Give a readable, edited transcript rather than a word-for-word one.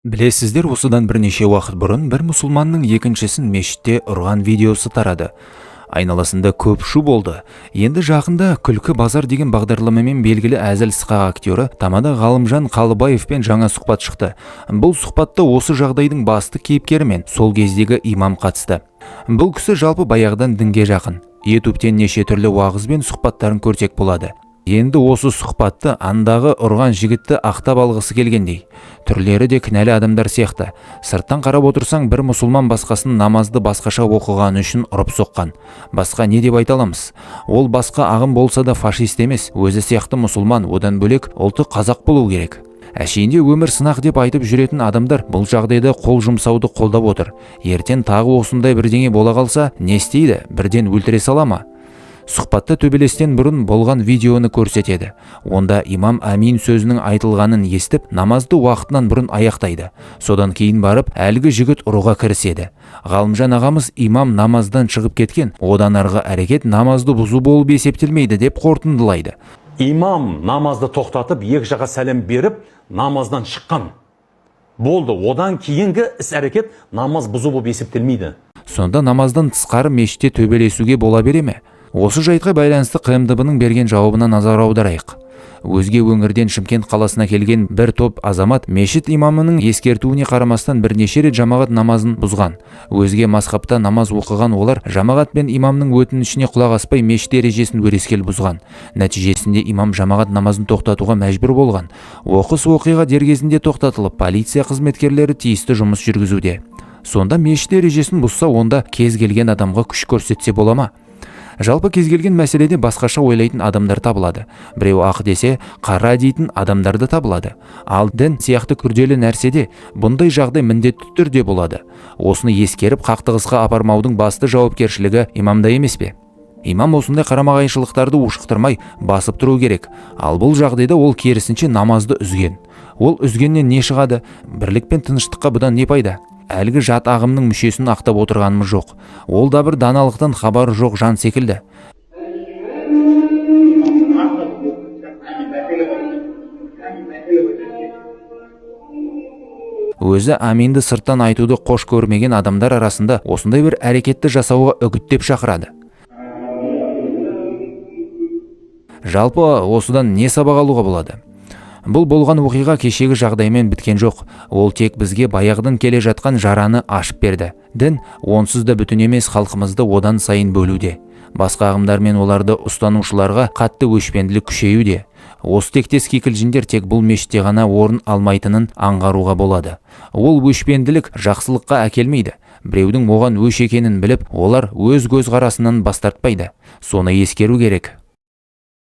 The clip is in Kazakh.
Білесіздер, осыдан бірнеше уақыт бұрын бір мұсылманның екіншісін мешітте ұрған видеосы тарады. Айналасында көп шу болды. Енді жақында күлкі базар деген бағдарламамен белгілі әзіл-сықақ актері Тамада Ғалымжан Қалыбаевпен жаңа сұхбат шықты. Бұл сұхбатта осы жағдайдың басты кейіпкері мен сол кездегі имам қатысты. Бұл кісі жалпы баяғыдан дінге жақын. ютубтен неше түрлі уағыз бен сұхбаттарын көрсек болады. Енді осы сұхбатты андағы ұрған жігітті ақтап алғысы келгендей. Түрлері де кінәлі адамдар сияқты. Сырттан қарап отырсаң, бір мұсылман басқасын намазды басқаша оқығаны үшін ұрып соққан. Басқа не деп айта аламыз? Ол басқа ағым болса да фашист емес, өзі сияқты мұсылман, одан бөлек ұлты қазақ болу керек. Әшейінде өмір сынақ деп айтып жүретін адамдар бұл жағдайда қол жұмсауды қолдап отыр. Ертең тағы осындай бірдеңе бола қалса, не істейді? Бірден өлтіре сала ма? Сұхбатта төбелестен бұрын болған видеоны көрсетеді. Онда имам әмин сөзінің айтылғанын естіп, намазды уақытынан бұрын аяқтайды. Содан кейін барып, әлгі жігіт ұруға кіріседі. Ғалымжан ағамыз имам намаздан шығып кеткен, одан арғы әрекет намазды бұзу болып есептелмейді деп қорытындылайды. Имам намазды тоқтатып, екі жаққа сәлем беріп, намаздан шыққан. Болды, одан кейінгі іс-әрекет намаз бұзу болып есептелмейді. Сонда намаздан тысқары мешітте төбелесуге бола бере ме? Осы жайтқа байланысты КМДБ-ның берген жауабына назар аударайық. Өзге өңірден Шымкент қаласына келген бір топ азамат мешіт имамының ескертуіне қарамастан бірнеше рет жамағат намазын бұзған. Өзге мазхабта намаз оқыған олар жамағат пен имамның өтінішіне құлақ аспай мешіт ережесін өрескел бұзған. Нәтижесінде имам жамағат намазын тоқтатуға мәжбүр болған. Оқыс оқиға дер кезінде тоқтатылып, полиция қызметкерлері тиісті жұмыс жүргізуде. Сонда мешіт ережесін бұзса, онда кез келген адамға күш көрсетсе бола ма? Жалпы кез келген мәселеде басқаша ойлайтын адамдар табылады. Біреу ақ десе, қара дейтін адамдар да табылады. Ал дін сияқты күрделі нәрседе бұндай жағдай міндетті түрде болады. Осыны ескеріп, қақтығысқа апармаудың басты жауапкершілігі имамда емес пе? Имам осындай қарама-қайшылықтарды ушықтырмай басып тұру керек. Ал бұл жағдайда ол керісінше намазды үзген. Ол үзгеннен не шығады? Бірлік пен тыныштыққа бұдан не пайда? Әлгі жат ағымның мүшесін ақтап отырғанымыз жоқ. Ол да бір даналықтан хабары жоқ жан секілді. Өзі аминді сырттан айтуды қош көрмеген адамдар арасында осындай бір әрекетті жасауға үгіттеп шақырады. Жалпы осыдан не сабақ алуға болады? Бұл болған оқиға кешегі жағдаймен біткен жоқ. Ол тек бізге баяғыдан келе жатқан жараны ашып берді. Дін онсыз да бүтін емес, халқымызды одан сайын бөлуде. Басқа ағымдар мен оларды ұстанушыларға қатты өшпенділік күшеюде. Осы тектес кикілжіңдер тек бұл мешітте ғана орын алмайтынын аңғаруға болады. Ол өшпенділік жақсылыққа әкелмейді. Біреудің оған өш екенін біліп, олар өз көзқарасынан бас тартпайды. Соны ескеру керек.